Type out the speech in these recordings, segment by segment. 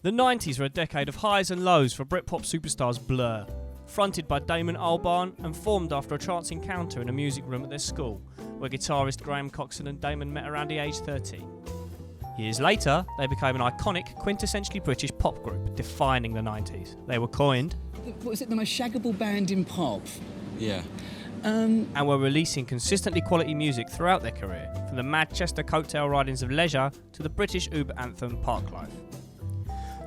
The 90s were a decade of highs and lows for Britpop superstars Blur. Fronted by Damon Albarn and formed after a chance encounter in a music room at their school, where guitarist Graham Coxon and Damon met around the age 13. Years later, they became an iconic, quintessentially British pop group, defining the 90s. They were coined... Was it the most shaggable band in pop? Yeah. And were releasing consistently quality music throughout their career, from the Manchester coattail ridings of Leisure to the British Uber anthem Parklife.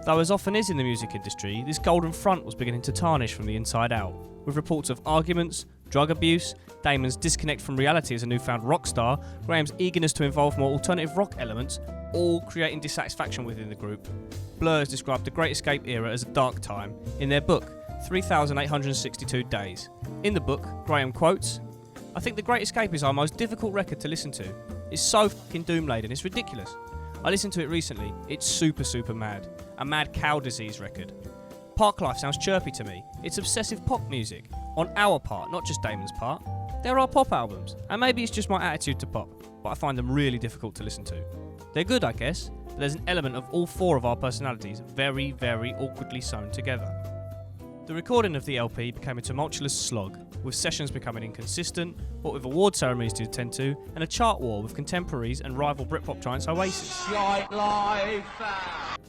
Though as often is in the music industry, this golden front was beginning to tarnish from the inside out, with reports of arguments, drug abuse, Damon's disconnect from reality as a newfound rock star, Graham's eagerness to involve more alternative rock elements, all creating dissatisfaction within the group. Blur has described the Great Escape era as a dark time in their book, 3,862 Days. In the book, Graham quotes, "I think The Great Escape is our most difficult record to listen to. It's so fucking doom-laden, it's ridiculous. I listened to it recently, it's super mad. A mad cow disease record. Parklife sounds chirpy to me. It's obsessive pop music. On our part, not just Damon's part. There are pop albums, and maybe it's just my attitude to pop, but I find them really difficult to listen to. They're good, I guess, but there's an element of all four of our personalities very awkwardly sewn together." The recording of the LP became a tumultuous slog, with sessions becoming inconsistent, what with award ceremonies to attend to, and a chart war with contemporaries and rival Britpop giants Oasis.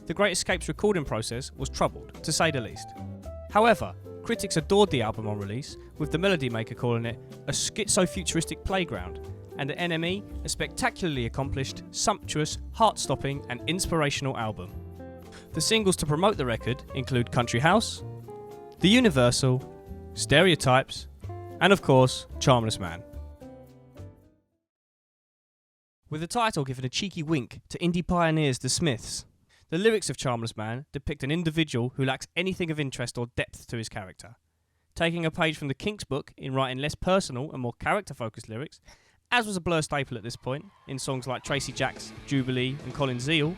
The Great Escape's recording process was troubled, to say the least. However, critics adored the album on release, with the Melody Maker calling it a schizo-futuristic playground, and the NME a spectacularly accomplished, sumptuous, heart-stopping and inspirational album. The singles to promote the record include Country House, The Universal, Stereotypes, and of course, Charmless Man. With the title given a cheeky wink to indie pioneers The Smiths, the lyrics of Charmless Man depict an individual who lacks anything of interest or depth to his character. Taking a page from the Kinks book in writing less personal and more character-focused lyrics, as was a Blur staple at this point, in songs like Tracy Jacks, Jubilee and Colin Zeal,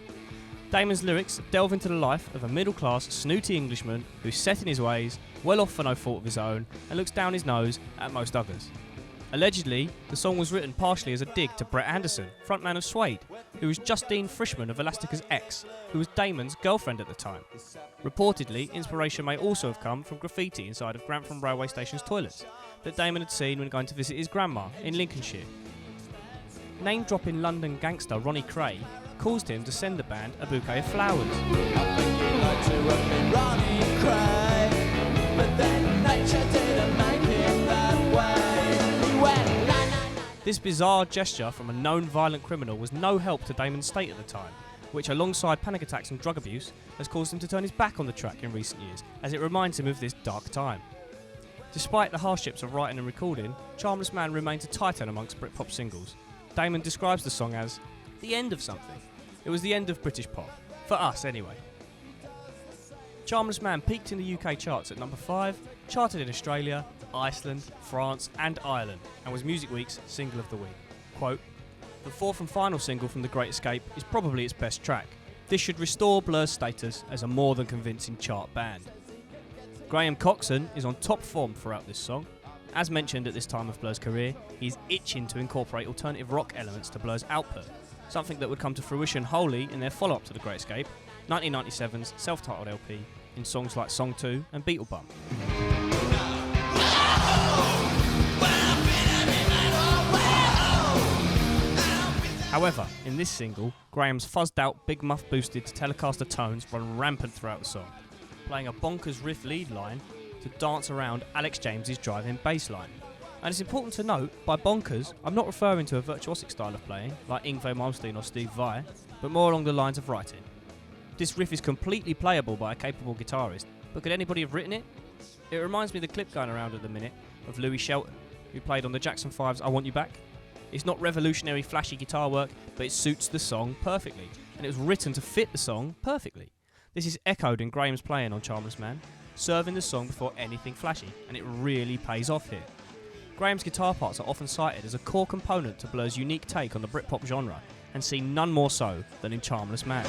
Damon's lyrics delve into the life of a middle-class, snooty Englishman who's set in his ways, well off for no fault of his own, and looks down his nose at most others. Allegedly, the song was written partially as a dig to Brett Anderson, frontman of Suede, who was Justine Frischmann of Elastica's ex, who was Damon's girlfriend at the time. Reportedly, inspiration may also have come from graffiti inside of Grantham railway station's toilets that Damon had seen when going to visit his grandma in Lincolnshire. Name-dropping London gangster Ronnie Cray caused him to send the band a bouquet of flowers. This bizarre gesture from a known violent criminal was no help to Damon's state at the time, which alongside panic attacks and drug abuse has caused him to turn his back on the track in recent years, as it reminds him of this dark time. Despite the hardships of writing and recording, Charmless Man remains a titan amongst Britpop singles. Damon describes the song as the end of something. It was the end of British pop. For us, anyway. Charmless Man peaked in the UK charts at number 5, charted in Australia, Iceland, France and Ireland, and was Music Week's Single of the Week. Quote, "The fourth and final single from The Great Escape is probably its best track. This should restore Blur's status as a more than convincing chart band." Graham Coxon is on top form throughout this song. As mentioned at this time of Blur's career, he's itching to incorporate alternative rock elements to Blur's output, something that would come to fruition wholly in their follow-up to The Great Escape, 1997's self-titled LP, in songs like Song 2 and Beetle Bump. However, in this single, Graham's fuzzed-out, big muff-boosted Telecaster tones run rampant throughout the song, playing a bonkers riff lead line to dance around Alex James's drive-in bass line. And it's important to note, by bonkers, I'm not referring to a virtuosic style of playing, like Yngwie Malmsteen or Steve Vai, but more along the lines of writing. This riff is completely playable by a capable guitarist, but could anybody have written it? It reminds me of the clip going around at the minute of Louis Shelton, who played on the Jackson 5's I Want You Back. It's not revolutionary, flashy guitar work, but it suits the song perfectly, and it was written to fit the song perfectly. This is echoed in Graham's playing on Charmless Man, serving the song before anything flashy, and it really pays off here. Graham's guitar parts are often cited as a core component to Blur's unique take on the Britpop genre, and seen none more so than in Charmless Man.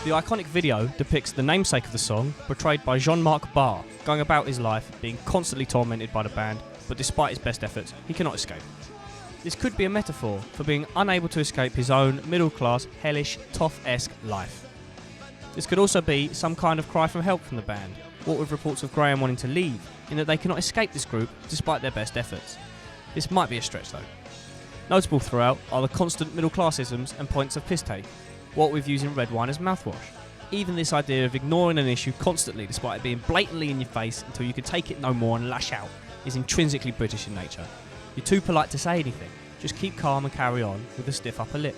The iconic video depicts the namesake of the song, portrayed by Jean-Marc Barr, going about his life being constantly tormented by the band, but despite his best efforts, he cannot escape. This could be a metaphor for being unable to escape his own middle-class, hellish, tough-esque life. This could also be some kind of cry for help from the band, what with reports of Graham wanting to leave, in that they cannot escape this group despite their best efforts. This might be a stretch though. Notable throughout are the constant middle-classisms and points of piss take, what with using red wine as mouthwash. Even this idea of ignoring an issue constantly despite it being blatantly in your face until you can take it no more and lash out is intrinsically British in nature. You're too polite to say anything, just keep calm and carry on with a stiff upper lip.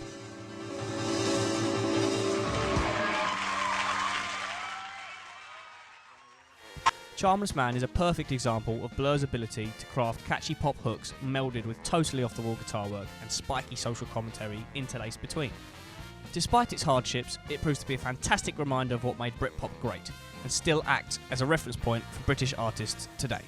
Charmless Man is a perfect example of Blur's ability to craft catchy pop hooks melded with totally off-the-wall guitar work and spiky social commentary interlaced between. Despite its hardships, it proves to be a fantastic reminder of what made Britpop great, and still acts as a reference point for British artists today.